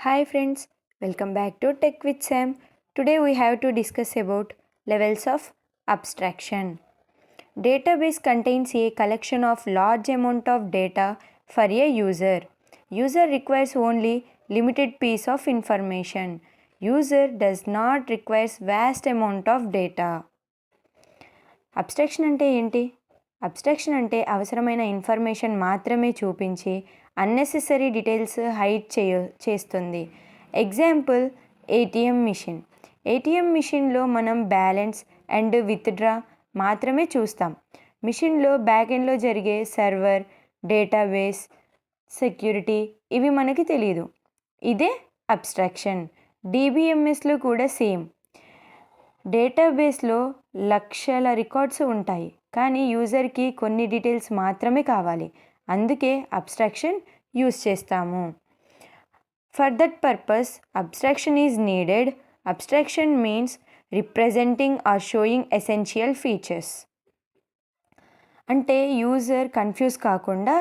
Hi friends, welcome back to Tech with Sam. Today we have to discuss about levels of abstraction. Database contains a collection of large amount of data for a user. User requires only limited piece of information. User does not requires vast amount of data. Abstraction అంటే ఏంటి? Abstraction అంటే అవసరమైన information మాత్రమే చూపించి unnecessary details hide చేస్తుంది. Example ATM machine. ATM మిషన్లో మనం balance and withdraw మాత్రమే చూస్తాం. మిషన్లో బ్యాకెండ్లో జరిగే సర్వర్, డేటాబేస్, సెక్యూరిటీ ఇవి మనకి తెలియదు. ఇదే అబ్స్ట్రాక్షన్. డిబిఎంఎస్లో కూడా సేమ్. డేటాబేస్లో లక్షల రికార్డ్స్ ఉంటాయి, కానీ యూజర్కి కొన్ని డీటెయిల్స్ మాత్రమే కావాలి. అందుకే అబ్స్ట్రాక్షన్ యూజ్ చేస్తాము. For that purpose abstraction is needed. Abstraction means representing or showing essential features. అంటే యూజర్ కన్ఫ్యూజ్ కాకుండా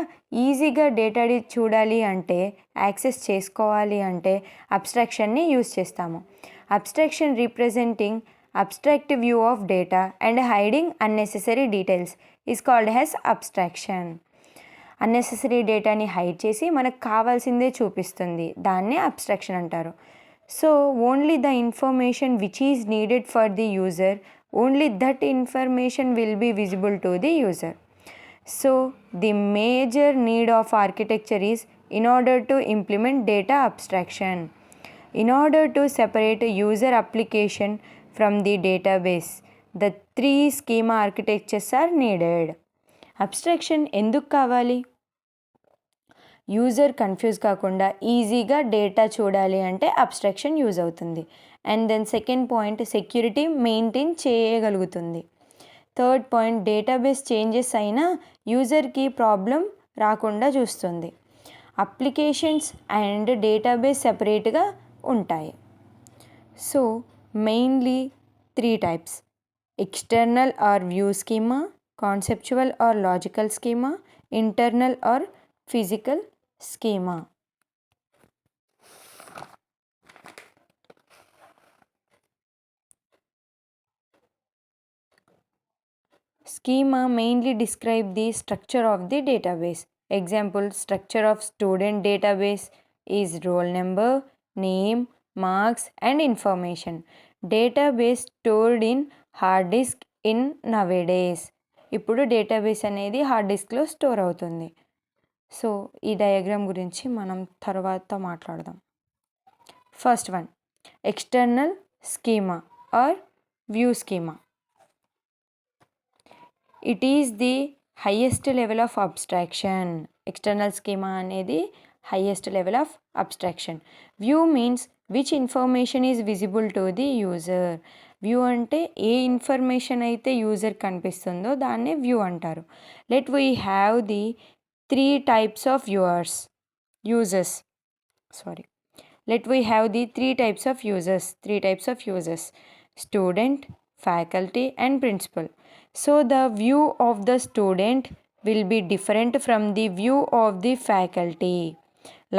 ఈజీగా డేటా చూడాలి అంటే, యాక్సెస్ చేసుకోవాలి అంటే అబ్స్ట్రాక్షన్ని యూజ్ చేస్తాము. Abstraction representing abstract view of data and hiding unnecessary details is called as abstraction. Unnecessary డేటాని హైడ్ చేసి మనకు కావాల్సిందే చూపిస్తుంది, దాన్నే అబ్స్ట్రాక్షన్ అంటారు. So only the information which is needed for the user, only that information will be visible to the user. So the major need of architecture is in order to implement data abstraction, in order to separate user application from the database, the three schema architectures are needed. Abstraction ఎందుకు కావాలి? User confuse కాకుండా ఈజీగా data చూడాలి అంటే abstraction use అవుతుంది. And then second point, security maintain చేయగలుగుతుంది. Third point, database changes అయినా యూజర్కి ప్రాబ్లం రాకుండా చూస్తుంది. అప్లికేషన్స్ అండ్ డేటాబేస్ సెపరేట్గా ఉంటాయి. So mainly three types: external or view schema, conceptual or logical schema, internal or physical schema. Schema mainly describe the structure of the database. Example, structure of student database is roll number, name, marks and information. Database stored in hard disk in nowadays. ఇప్పుడు database అనేది hard డిస్క్లో store అవుతుంది. So ఈ diagram గురించి మనం తర్వాత మాట్లాడదాం. First one, external schema or view schema. It is the highest level of abstraction. External schema అనేది highest level of abstraction. View means which information is visible to the user. View అంటే ఏ information అయితే user కనిపిస్తుందో దాన్నే view అంటారు. Let we have the three types of users. Student, faculty and principal. So the view of the student will be different from the view of the faculty.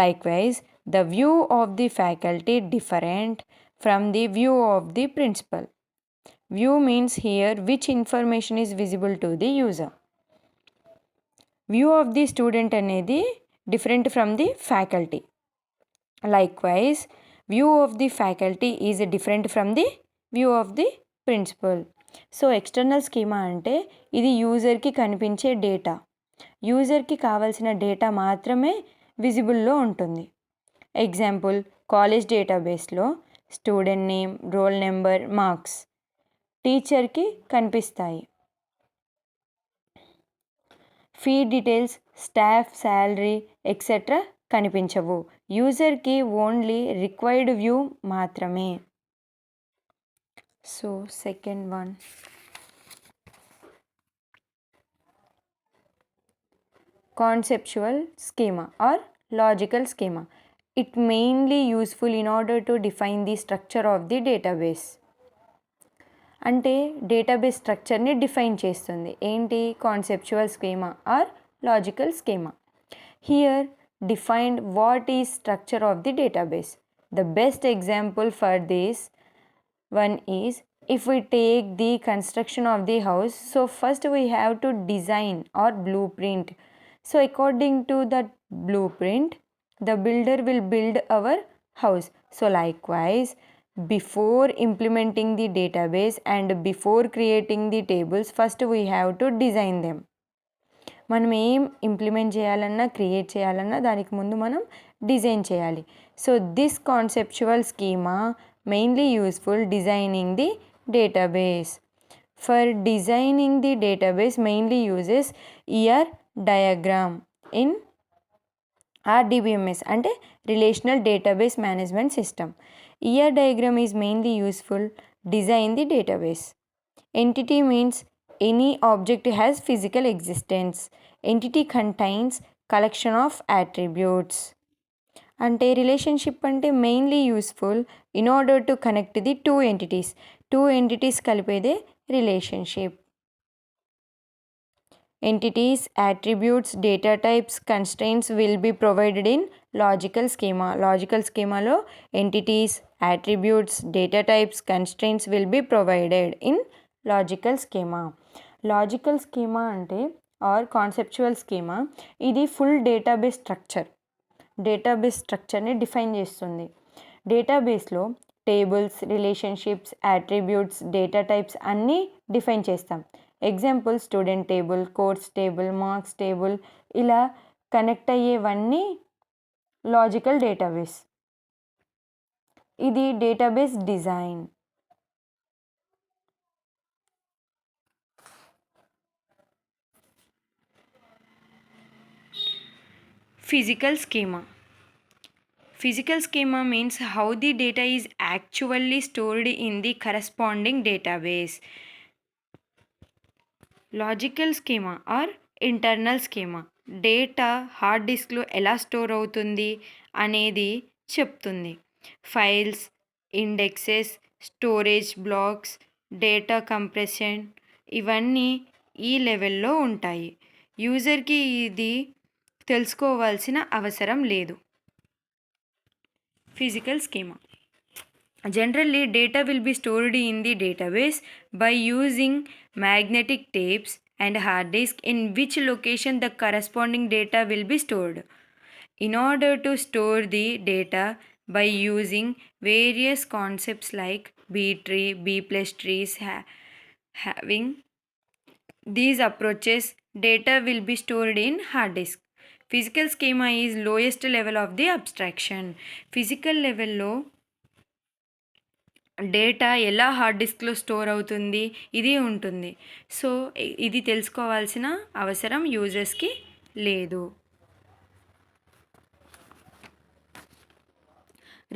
Likewise, the view of the faculty different from the view of the principal. View means here which information is visible to the user. View of the student అనేది different from the faculty. Likewise, view of the faculty is different from the view of the principal. So external schema అంటే ఇది యూజర్కి కనిపించే data. యూజర్కి కావాల్సిన data మాత్రమే విజిబుల్లో ఉంటుంది. Example, college డేటాబేస్లో student name, roll number, marks టీచర్కి కనిపిస్తాయి. Fee details, staff salary etcetera కనిపించవు. యూజర్కి ఓన్లీ రిక్వైర్డ్ వ్యూ మాత్రమే. So second one, conceptual schema or logical schema. It mainly useful in order to define the structure of the database. అంటే database స్ట్రక్చర్ని define చేస్తుంది. ఏంటి? Conceptual schema or logical schema. Here defined what is structure of the database. The best example for this one is, if we take the construction of the house, so first we have to design or blueprint. So according to that blueprint, the builder will build our house. So likewise, before implementing the database and before creating the tables, first we have to design them. మనం ఏం implement చేయాలన్నా, create చేయాలన్నా దానికి ముందు మనం design చేయాలి. So this conceptual schema mainly useful designing the database. For designing the database mainly uses year diagram in RDBMS అంటే relational database management system. Year diagram is mainly useful design the database. Entity means any object has physical existence. Entity contains collection of attributes. అంటే relationship అంటే mainly useful in order to connect the two entities కలిపేదే relationship. Entities, attributes, data types, constraints will be provided in logical schema. Logical schema lo entities, attributes, data types, constraints will be provided in logical schema. Logical schema అంటే are conceptual schema, ఇది full database స్ట్రక్చర్ని define చేస్తుంది. డేటాబేస్లో tables, relationships, attributes, data types అన్నీ define చేస్తాం. Example student table, course table, marks table, ఇలా connect అయ్యేవన్నీ logical database. ఇది database design. Physical schema. Physical schema means how the data is actually stored in the corresponding database. Logical schema or internal schema, data hard డిస్క్లో ఎలా store అవుతుంది అనేది చెప్తుంది. Files, indexes, storage blocks, data compression ఇవన్నీ ఈ లెవెల్లో ఉంటాయి. యూజర్కి ఇది తెలుసుకోవాల్సిన అవసరం లేదు. Physical schema. Generally, data will be stored in the database by using magnetic tapes and hard disk in which location the corresponding data will be stored. In order to store the data by using various concepts like B tree, B plus trees, having these approaches, data will be stored in hard disk. Physical schema is lowest level of the abstraction. Physical లెవెల్లో data ఎలా hard డిస్క్లో store అవుతుంది ఇది ఉంటుంది. So ఇది తెలుసుకోవాల్సిన అవసరం యూజర్స్కి లేదు.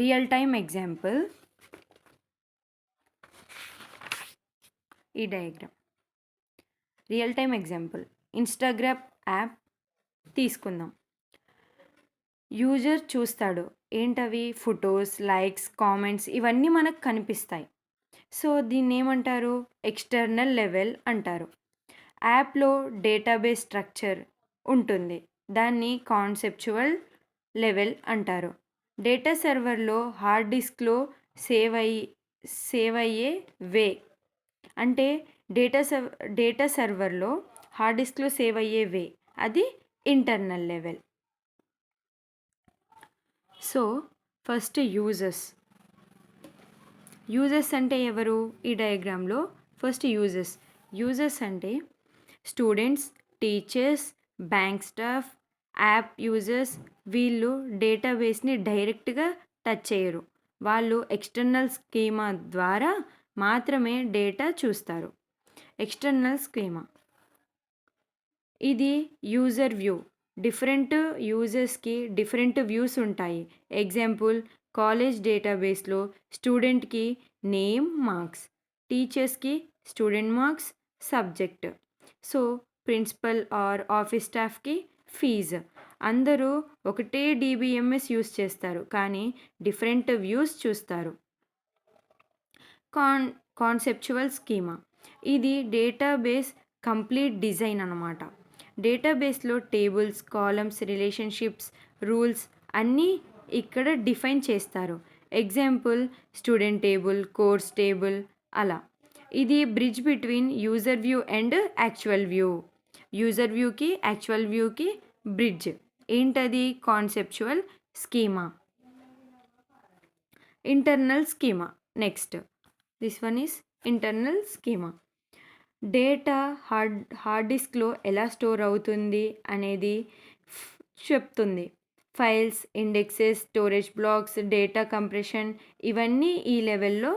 రియల్ టైమ్ ఎగ్జాంపుల్, ఈ diagram real time example. Instagram app తీసుకుందాం. యూజర్ చూస్తాడు, ఏంటవి ఫొటోస్, లైక్స్, కామెంట్స్ ఇవన్నీ మనకు కనిపిస్తాయి. సో దీన్ని ఏమంటారు? ఎక్స్టర్నల్ లెవెల్ అంటారు. యాప్లో డేటాబేస్ స్ట్రక్చర్ ఉంటుంది, దాన్ని కాన్సెప్చువల్ లెవెల్ అంటారు. డేటా సర్వర్లో హార్డ్ డిస్క్లో సేవ్ అయ్యే వే అంటే డేటా సర్వర్లో హార్డ్ డిస్క్లో సేవ్ అయ్యే వే అది internal level. So first users అంటే ఎవరు? ఈ డయాగ్రామ్లో ఫస్ట్ యూజర్స్ అంటే students, teachers, bank staff, app users. వీళ్ళు డేటాబేస్ని డైరెక్ట్గా టచ్ చేయరు, వాళ్ళు ఎక్స్టర్నల్ స్కీమా ద్వారా మాత్రమే డేటా చూస్తారు. ఎక్స్టర్నల్ స్కీమా ఇది యూజర్ వ్యూ. డిఫరెంట్ యూజర్స్కి డిఫరెంట్ వ్యూస్ ఉంటాయి. ఎగ్జాంపుల్ కాలేజ్ డేటాబేస్లో స్టూడెంట్కి నేమ్, మార్క్స్, టీచర్స్కి student marks, subject. So principal or office స్టాఫ్కి ఫీజు. అందరూ ఒకటే DBMS యూస్ చేస్తారు కానీ డిఫరెంట్ వ్యూస్ చూస్తారు. కాన్సెప్చువల్ స్కీమా ఇది డేటాబేస్ కంప్లీట్ డిజైన్ అన్నమాట. డేటాబేస్లో టేబుల్స్, కాలమ్స్, రిలేషన్షిప్స్, రూల్స్ అన్నీ ఇక్కడ డిఫైన్ చేస్తారు. Example student table, course table అలా. ఇది bridge between user view and actual view. User వ్యూకి యాక్చువల్ వ్యూకి బ్రిడ్జ్. ఏంటది? Conceptual schema, internal schema. Next this one is internal schema. Data hard డిస్క్లో ఎలా స్టోర్ అవుతుంది అనేది చెప్తుంది. Files, indexes, storage blocks, data compression ఇవన్నీ ఈ లెవెల్లో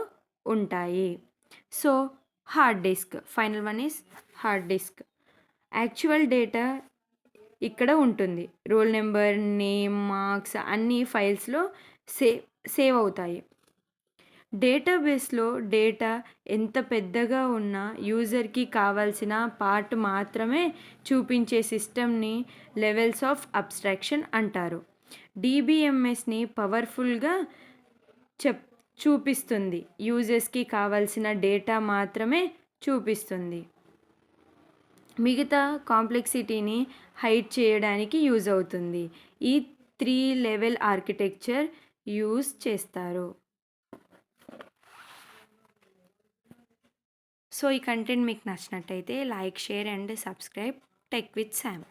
ఉంటాయి. So hard disk, final one is hard disk. Actual data ఇక్కడ ఉంటుంది. రోల్ నెంబర్, నేమ్, మార్క్స్ అన్నీ ఫైల్స్లో సేవ్ అవుతాయి. డేటాబేస్లో డేటా ఎంత పెద్దగా ఉన్నా యూజర్కి కావాల్సిన పార్ట్ మాత్రమే చూపించే సిస్టమ్ని లెవెల్స్ ఆఫ్ అబ్స్ట్రాక్షన్ అంటారు. డిబిఎంఎస్ని పవర్ఫుల్గా చూపిస్తుంది. యూజర్స్కి కావాల్సిన డేటా మాత్రమే చూపిస్తుంది. మిగతా కాంప్లెక్సిటీని హైడ్ చేయడానికి యూజ్ అవుతుంది. ఈ 3 లెవెల్ ఆర్కిటెక్చర్ యూజ్ చేస్తారు. సో ఈ కంటెంట్ మీకు నచ్చినట్టయితే like, share and subscribe tech with Sam.